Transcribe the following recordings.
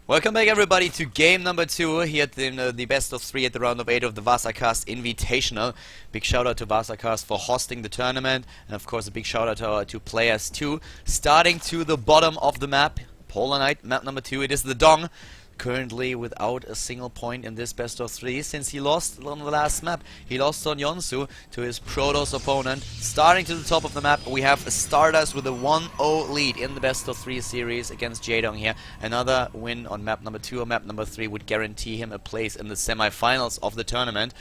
Welcome back everybody to game number 2 here at the best of 3 at the round of 8 of the VasaCast Invitational. Big shout out to VasaCast for hosting the tournament, and of course a big shout out to our two players too. Starting to the bottom of the map, Polar Knight, map number 2, it is the Dong. Currently without a single point in this best of 3 since he lost on the last map. He lost on Yonsu to his Protoss opponent. Starting to the top of the map, we have a StarDust with a 1-0 lead in the best of 3 series against Jaedong here. Another win on map number 2 or map number 3 would guarantee him a place in the semi-finals of the tournament.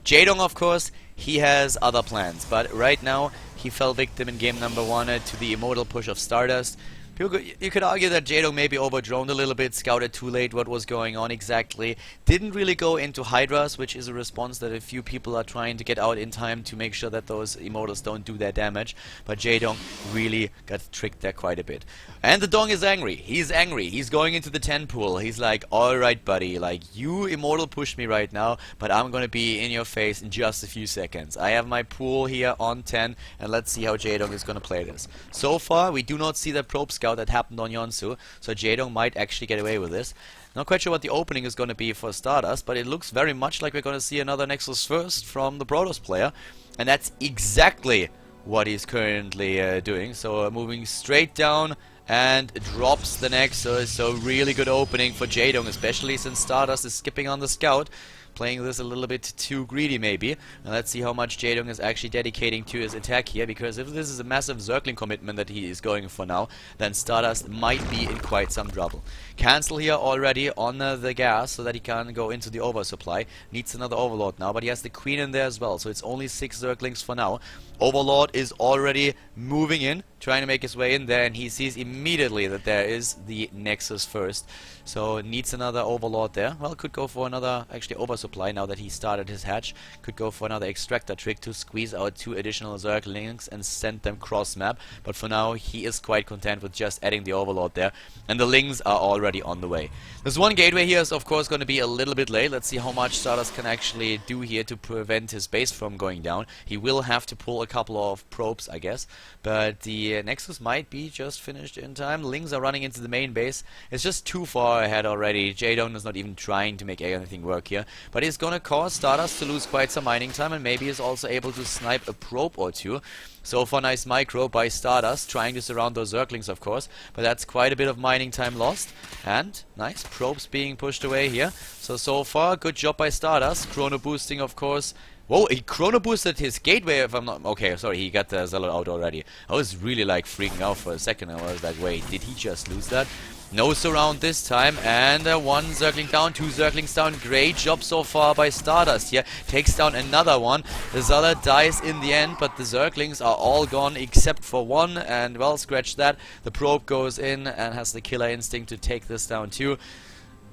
Jaedong, of course, he has other plans, but right now he fell victim in game number 1 to the immortal push of StarDust. You could argue that Jaedong maybe overdroned a little bit, scouted too late what was going on exactly. Didn't really go into Hydras, which is a response that a few people are trying to get out in time to make sure that those immortals don't do their damage. But Jaedong really got tricked there quite a bit. And the Dong is angry. He's angry. He's going into the 10 pool. He's like, alright buddy, like you immortal pushed me right now, but I'm gonna be in your face in just a few seconds. I have my pool here on 10, and let's see how Jaedong is gonna play this. So far, we do not see that probe scout that happened on Yonsu, so Jaedong might actually get away with this. Not quite sure what the opening is going to be for StarDust, but it looks very much like we're going to see another Nexus first from the Protoss player, and that's exactly what he's currently doing. So moving straight down and drops the Nexus, so really good opening for Jaedong, especially since StarDust is skipping on the scout. Playing this a little bit too greedy maybe. And let's see how much Jaedong is actually dedicating to his attack here, because if this is a massive circling commitment that he is going for now, then StarDust might be in quite some trouble. Cancel here already on the gas so that he can go into the oversupply. Needs another Overlord now, but he has the Queen in there as well, so it's only 6 Zerglings for now. Overlord is already moving in, trying to make his way in there, and he sees immediately that there is the Nexus first. So needs another Overlord there. Well, could go for another actually oversupply now that he started his hatch. Could go for another extractor trick to squeeze out 2 additional Zerglings and send them cross map. But for now he is quite content with just adding the Overlord there. And the Lings are already on the way. This one gateway here is of course going to be a little bit late. Let's see how much StarDust can actually do here to prevent his base from going down. He will have to pull a couple of probes, I guess. But the Nexus might be just finished in time. Lings are running into the main base. It's just too far ahead already. Jaedong is not even trying to make anything work here, but he's gonna cause StarDust to lose quite some mining time, and maybe is also able to snipe a probe or two. So far, nice micro by StarDust, trying to surround those Zerglings of course, but that's quite a bit of mining time lost. And nice probes being pushed away here. So far, good job by StarDust. Chrono boosting of course. Whoa, he chrono boosted his gateway if I'm not... Okay, sorry, he got the Zealot out already. I was really like freaking out for a second. I was like, wait, did he just lose that? No surround this time, and 1 Zergling down, 2 Zerglings down. Great job so far by StarDust here. Takes down another one. The Zealot dies in the end, but the Zerglings are all gone except for 1, and well, scratch that. The probe goes in and has the killer instinct to take this down too.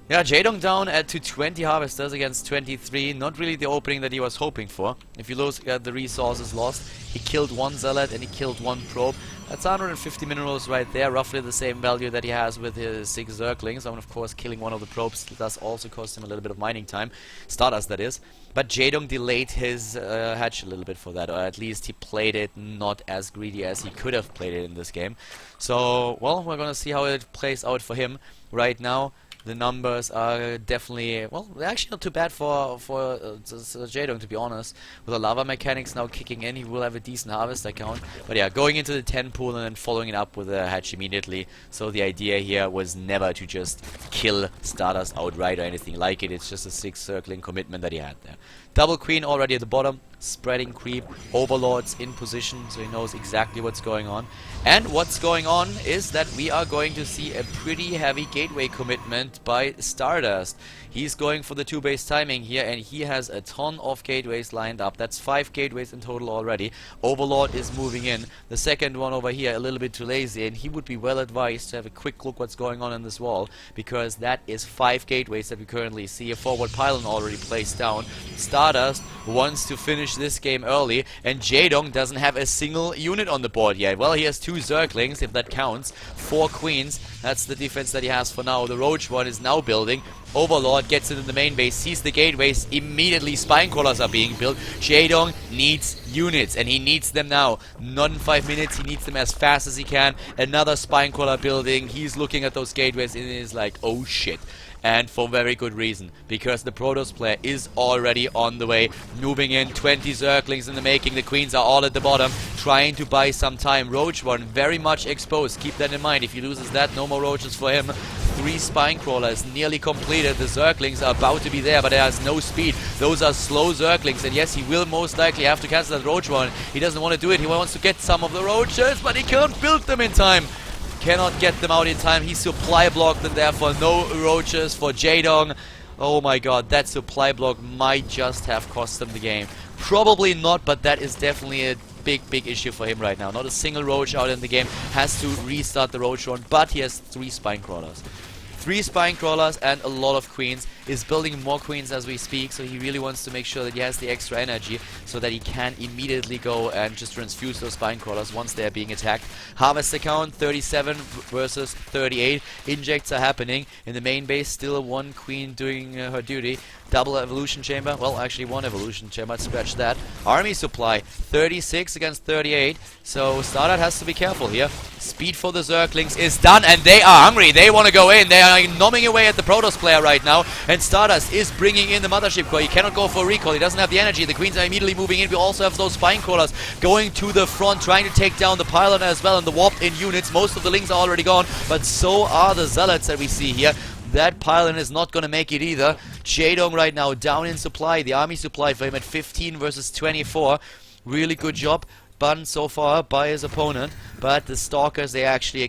Yeah, Jaedong down to 20 harvesters against 23. Not really the opening that he was hoping for. If you look at the resources lost, he killed 1 Zealot and he killed 1 probe. That's 150 minerals right there, roughly the same value that he has with his 6 Zerglings. And of course, killing 1 of the probes does also cost him a little bit of mining time. StarDust, that is. But Jaedong delayed his hatch a little bit for that, or at least he played it not as greedy as he could have played it in this game. So, well, we're gonna see how it plays out for him right now. The numbers are definitely, well, they're actually not too bad for Jaedong, to be honest. With the lava mechanics now kicking in, he will have a decent harvester count. But yeah, going into the 10 pool and then following it up with a hatch immediately. So the idea here was never to just kill StarDust outright or anything like it. It's just a 6 circling commitment that he had there. Double Queen already at the bottom, spreading creep, Overlords in position, so he knows exactly what's going on. And what's going on is that we are going to see a pretty heavy gateway commitment by StarDust. He's going for the 2-base timing here, and he has a ton of gateways lined up. That's 5 gateways in total already. Overlord is moving in. The second one over here a little bit too lazy, and he would be well advised to have a quick look what's going on in this wall, because that is 5 gateways that we currently see. A forward pylon already placed down. StarDust wants to finish this game early, and Jaedong doesn't have a single unit on the board yet. Well, he has 2 Zerglings, if that counts, 4 Queens, That's the defense that he has for now. The Roach one is now building. Overlord gets into the main base, sees the gateways, immediately spine crawlers are being built. Jaedong needs units, and he needs them now. Not in 5 minutes, he needs them as fast as he can. Another spine crawler building, he's looking at those gateways and is like, oh shit. And for very good reason, because the Protoss player is already on the way, moving in, 20 Zerglings in the making, the Queens are all at the bottom, trying to buy some time. Roach one very much exposed, keep that in mind. If he loses that, no more Roaches for him. 3 spine crawlers nearly completed. The Zerglings are about to be there, but there's no speed. Those are slow Zerglings, and yes, he will most likely have to cancel that Roach one. He doesn't want to do it, he wants to get some of the Roaches, but he can't build them in time. Cannot get them out in time. He supply blocked, and therefore no Roaches for Jaedong. Oh my god, that supply block might just have cost him the game. Probably not, but that is definitely a big issue for him right now. Not a single Roach out in the game. Has to restart the Roach run, but he has 3 spine crawlers. 3 spine crawlers and a lot of queens. Is building more queens as we speak, so he really wants to make sure that he has the extra energy so that he can immediately go and just transfuse those spine crawlers once they're being attacked. Harvest account 37 versus 38. Injects are happening. In the main base, still 1 queen doing her duty. Double evolution chamber. Well, actually 1 evolution chamber. Let's scratch that. Army supply 36 against 38. So StarDust has to be careful here. Speed for the Zerglings is done, and they are hungry. They want to go in. They are nomming away at the Protoss player right now. And StarDust is bringing in the Mothership Core. He cannot go for a recall. He doesn't have the energy. The Queens are immediately moving in. We also have those spine crawlers going to the front, trying to take down the pylon as well. And the warped in units. Most of the Lings are already gone, but so are the Zealots that we see here. That pylon is not going to make it either. Jaedong right now down in supply. The army supply for him at 15 versus 24. Really good job done so far by his opponent, but the Stalkers, they actually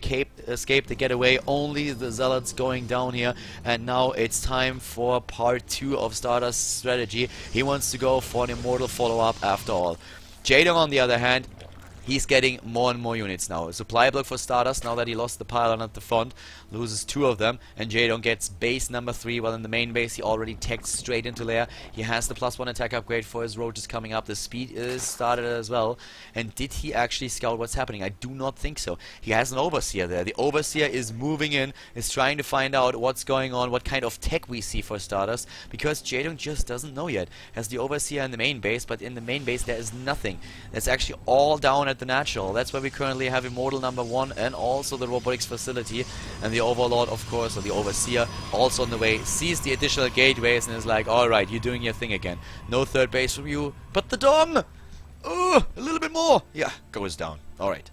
escaped the getaway. Only the Zealots going down here, and now it's time for part 2 of StarDust's strategy. He wants to go for an immortal follow-up after all. Jaedong, on the other hand, he's getting more and more units now. A supply block for StarDust now that he lost the pylon at the front. Loses 2 of them. And Jaedong gets base number 3. While in the main base he already teched straight into lair. He has the +1 attack upgrade for his Roaches coming up. The speed is started as well. And did he actually scout what's happening? I do not think so. He has an Overseer there. The Overseer is moving in. Is trying to find out what's going on. What kind of tech we see for StarDust. Because Jaedong just doesn't know yet. Has the Overseer in the main base. But in the main base there is nothing. It's actually all down at the natural. That's why we currently have Immortal number 1 and also the robotics facility, and the Overlord, of course, or the Overseer, also on the way, sees the additional gateways and is like, alright, you're doing your thing again. No third base from you, but the Dom! A little bit more! Yeah, goes down. Alright.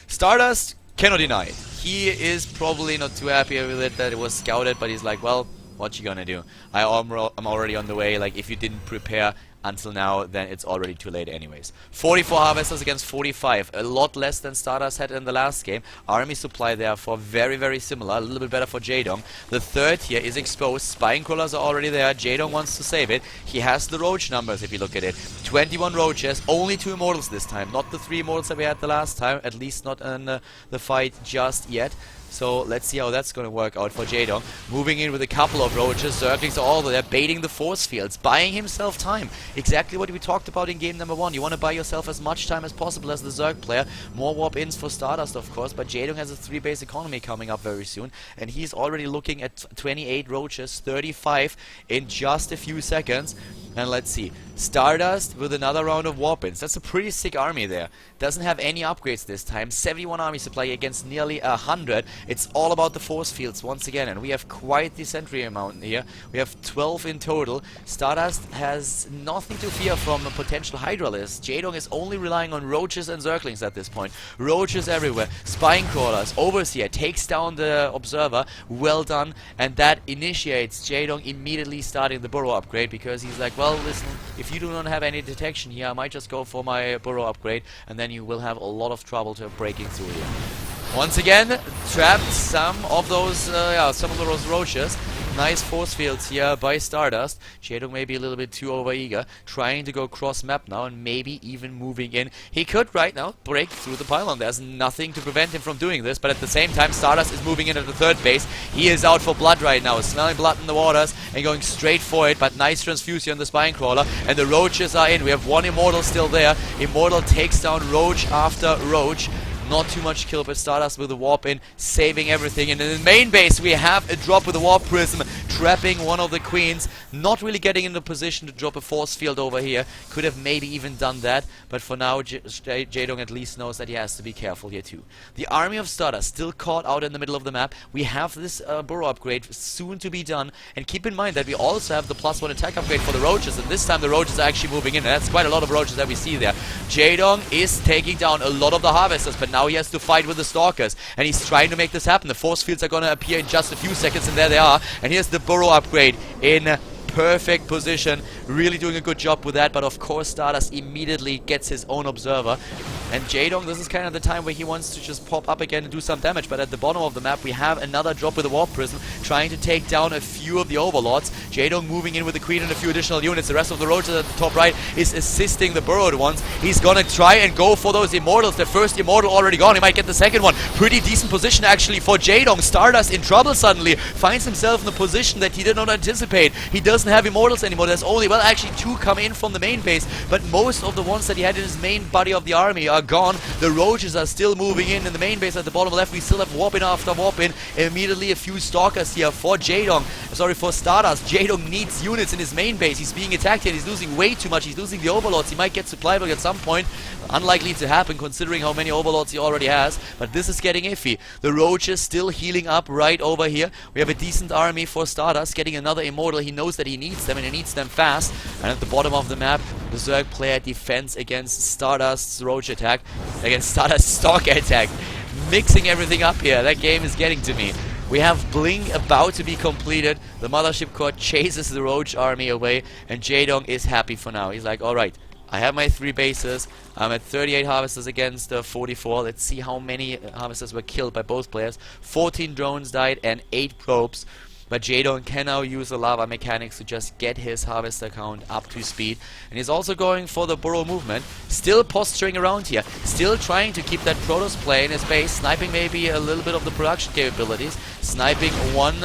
StarDust cannot deny it. He is probably not too happy with it that it was scouted, but he's like, well, what you gonna do? I'm already on the way. Like, if you didn't prepare until now, then it's already too late anyways. 44 Harvesters against 45. A lot less than StarDust had in the last game. Army supply therefore very similar. A little bit better for Jaedong. The third here is exposed. Spine crawlers are already there. Jaedong wants to save it. He has the Roach numbers if you look at it. 21 Roaches. Only 2 Immortals this time. Not the 3 Immortals that we had the last time. At least not in the fight just yet. So let's see how that's going to work out for Jaedong. Moving in with a couple of Roaches. Zerglings are all there, baiting the force fields, buying himself time. Exactly what we talked about in game number 1. You want to buy yourself as much time as possible as the Zerg player. More warp-ins for StarDust, of course, but Jaedong has a 3-base economy coming up very soon, and he's already looking at 28 Roaches, 35 in just a few seconds. And let's see, StarDust with another round of warp-ins. That's a pretty sick army there. Doesn't have any upgrades this time. 71 army supply against nearly 100. It's all about the force fields once again, and we have quite the sentry amount here. We have 12 in total. StarDust has nothing to fear from a potential Hydralisk. Jaedong is only relying on Roaches and Zerglings at this point. Roaches everywhere. Spine crawlers. Overseer takes down the Observer. Well done. And that initiates Jaedong immediately starting the burrow upgrade, because he's like, well, listen, if you do not have any detection here, I might just go for my burrow upgrade, and then you will have a lot of trouble to breaking through here. Once again, trapped some of those Roaches. Nice force fields here by StarDust. Jaedong may be a little bit too overeager, trying to go cross map now and maybe even moving in. He could right now break through the pylon. There's nothing to prevent him from doing this, but at the same time StarDust is moving in at the third base. He is out for blood right now, smelling blood in the waters and going straight for it, but nice transfusion on the spine crawler, and the Roaches are in. We have 1 Immortal still there. Immortal takes down Roach after Roach. Not too much kill, but StarDust with a warp in, saving everything. And in the main base, we have a drop with a warp prism, trapping one of the queens. Not really getting into position to drop a force field over here. Could have maybe even done that, but for now, Jaedong at least knows that he has to be careful here too. The army of StarDust still caught out in the middle of the map. We have this burrow upgrade soon to be done, and keep in mind that we also have the +1 attack upgrade for the roaches, and this time the roaches are actually moving in, and that's quite a lot of roaches that we see there. Jaedong is taking down a lot of the harvesters, but now he has to fight with the stalkers, and he's trying to make this happen. The force fields are gonna appear in just a few seconds, and there they are. And here's the burrow upgrade in perfect position, really doing a good job with that. But of course StarDust immediately gets his own observer, and Jaedong, this is kind of the time where he wants to just pop up again and do some damage. But at the bottom of the map we have another drop with a warp prism, trying to take down a few of the overlords. Jaedong moving in with the queen and a few additional units. The rest of the roaches at the top right is assisting the burrowed ones. He's gonna try and go for those immortals. The first immortal already gone, he might get the second one. Pretty decent position actually for Jaedong. StarDust in trouble suddenly, finds himself in a position that he did not anticipate. He doesn't have immortals anymore. There's only, well, actually 2 come in from the main base, but most of the ones that he had in his main body of the army are gone. The roaches are still moving in the main base at the bottom left. We still have warp in after warp in. Immediately a few stalkers here for Jaedong. Sorry, for StarDust. Jaedong needs units in his main base. He's being attacked here. He's losing way too much. He's losing the overlords. He might get supply block at some point. Unlikely to happen considering how many overlords he already has, but this is getting iffy. The roaches still healing up right over here. We have a decent army for StarDust, getting another immortal. He knows that he needs them, and he needs them fast. And at the bottom of the map, the Zerg player defends against StarDust's roach attack, against StarDust's stalker attack. Mixing everything up here. That game is getting to me. We have Bling about to be completed. The Mothership Core chases the roach army away, and Jaedong is happy for now. He's like, alright, I have my 3 bases. I'm at 38 harvesters against 44. Let's see how many harvesters were killed by both players. 14 drones died and 8 probes. But Jaedong can now use the lava mechanics to just get his harvester count up to speed. And he's also going for the burrow movement. Still posturing around here. Still trying to keep that Protoss play in his base. Sniping maybe a little bit of the production capabilities. Sniping one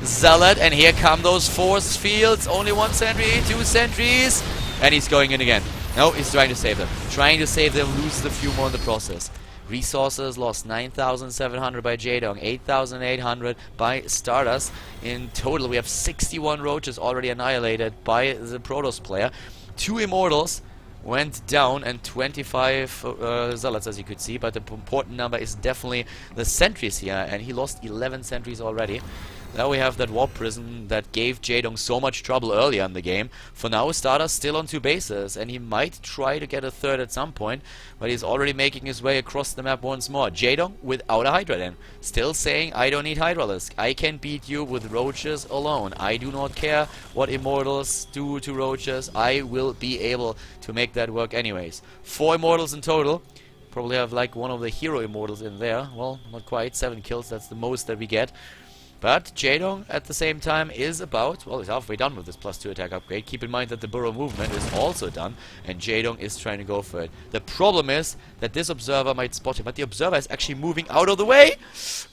Zealot. And here come those force fields. Only 1 sentry, 2 sentries. And he's going in again. No, he's trying to save them. Trying to save them, loses a few more in the process. Resources lost 9,700 by Jaedong, 8,800 by StarDust. In total, we have 61 roaches already annihilated by the Protoss player. 2 immortals went down and 25 zealots, as you could see, but the important number is definitely the sentries here, and he lost 11 sentries already. Now we have that warp prism that gave Jaedong so much trouble earlier in the game. For now, StarDust still on 2 bases, and he might try to get a third at some point, but he's already making his way across the map once more. Jaedong without a Hydra then. Still saying, I don't need Hydralisk. I can beat you with roaches alone. I do not care what immortals do to roaches. I will be able to make that work anyways. 4 immortals in total. Probably have like one of the hero immortals in there. Well, not quite. 7 kills, that's the most that we get. But Jaedong, at the same time, is about, well, he's halfway done with this +2 attack upgrade. Keep in mind that the burrow movement is also done, and Jaedong is trying to go for it. The problem is that this observer might spot him, but the observer is actually moving out of the way.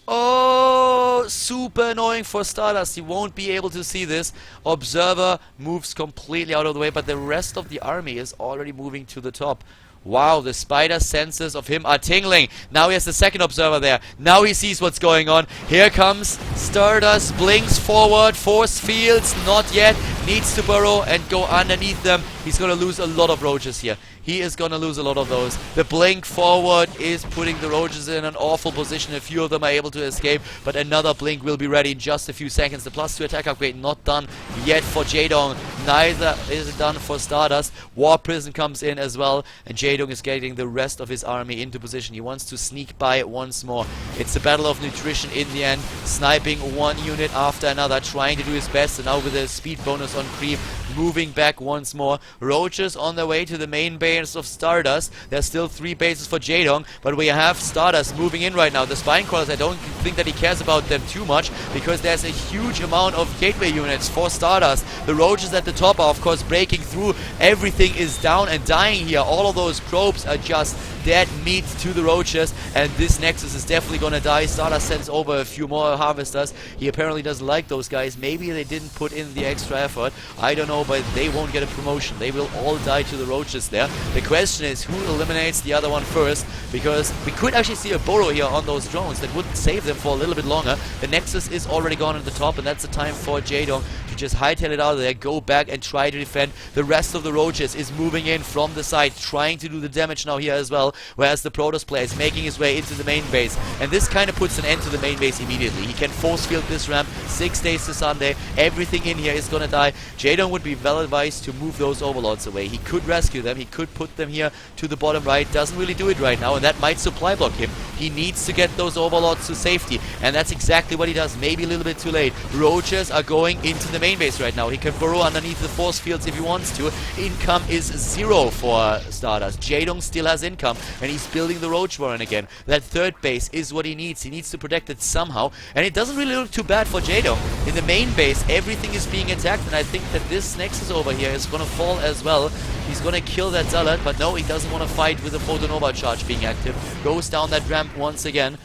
Oh, super annoying for StarDust. He won't be able to see this. Observer moves completely out of the way, but the rest of the army is already moving to the top. Wow, the spider senses of him are tingling. Now he has the second observer there. Now he sees what's going on. Here comes StarDust, blinks forward, force fields, not yet. Needs to burrow and go underneath them. He's going to lose a lot of roaches here. He is going to lose a lot of those. The blink forward is putting the roaches in an awful position. A few of them are able to escape, but another blink will be ready in just a few seconds. The +2 attack upgrade not done yet for Jaedong. Neither is it done for StarDust. Warp Prism comes in as well, and Jaedong is getting the rest of his army into position. He wants to sneak by once more. It's a battle of nutrition in the end. Sniping one unit after another, trying to do his best, and now with a speed bonus on creep, moving back once more. Roaches on their way to the main base of StarDust. There's still 3 bases for Jaedong, but we have StarDust moving in right now. The Spine Crawlers, I don't think that he cares about them too much, because there's a huge amount of gateway units for StarDust. The roaches at the top are of course breaking through. Everything is down and dying here. All of those probes are just dead meat to the roaches, and this Nexus is definitely gonna die. StarDust sends over a few more harvesters. He apparently doesn't like those guys. Maybe they didn't put in the extra effort. I don't know, but they won't get a promotion. They will all die to the roaches there. The question is who eliminates the other one first, because we could actually see a burrow here on those drones that would save them for a little bit longer. The Nexus is already gone at the top, and that's the time for Jaedong to just hightail it out of there, go back and try to defend. The rest of the roaches is moving in from the side, trying to do the damage now here as well, whereas the Protoss player is making his way into the main base, and this kind of puts an end to the main base immediately. He can force field this ramp, 6 days to Sunday, everything in here is gonna die. Jaedong would be well advised to move those overlords away. He could rescue them, he could put them here to the bottom right, doesn't really do it right now, and that might supply block him. He needs to get those overlords to safety, and that's exactly what he does, maybe a little bit too late. Roaches are going into the main base right now. He can burrow underneath the force fields if he wants to. Income is 0 for StarDust. Jaedong still has income, and he's building the Roach Warren again. That third base is what he needs. He needs to protect it somehow, and it doesn't really look too bad for Jaedong. In the main base, everything is being attacked, and I think that this Nexus over here is gonna fall as well. He's gonna kill that Zealot, but no, he doesn't want to fight with the Photonova charge being active. Goes down that ramp once again.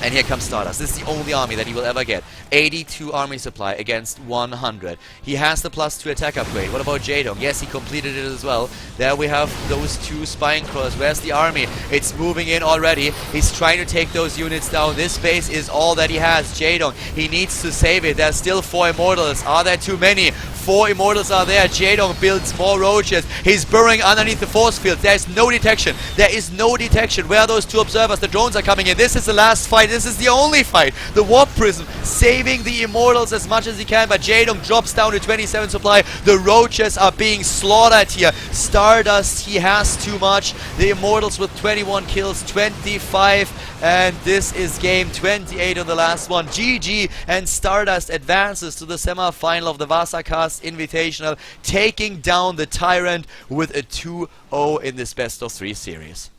And here comes StarDust. This is the only army that he will ever get. 82 army supply against 100. He has the +2 attack upgrade. What about Jaedong? Yes, he completed it as well. There we have those 2 spine crawlers. Where's the army? It's moving in already. He's trying to take those units down. This base is all that he has. Jaedong, he needs to save it. There's still 4 Immortals. Are there too many? 4 Immortals are there. Jaedong builds more roaches. He's burrowing underneath the force field. There's no detection. There is no detection. Where are those 2 observers? The drones are coming in. This is the last fight. This is the only fight. The Warp Prism saving the Immortals as much as he can, but Jaedong drops down to 27 supply. The roaches are being slaughtered here. StarDust, he has too much. The Immortals with 21 kills, 25, and this is game 28 on the last one. GG, and StarDust advances to the semi-final of the VasaCast Invitational, taking down the Tyrant with a 2-0 in this best of 3 series.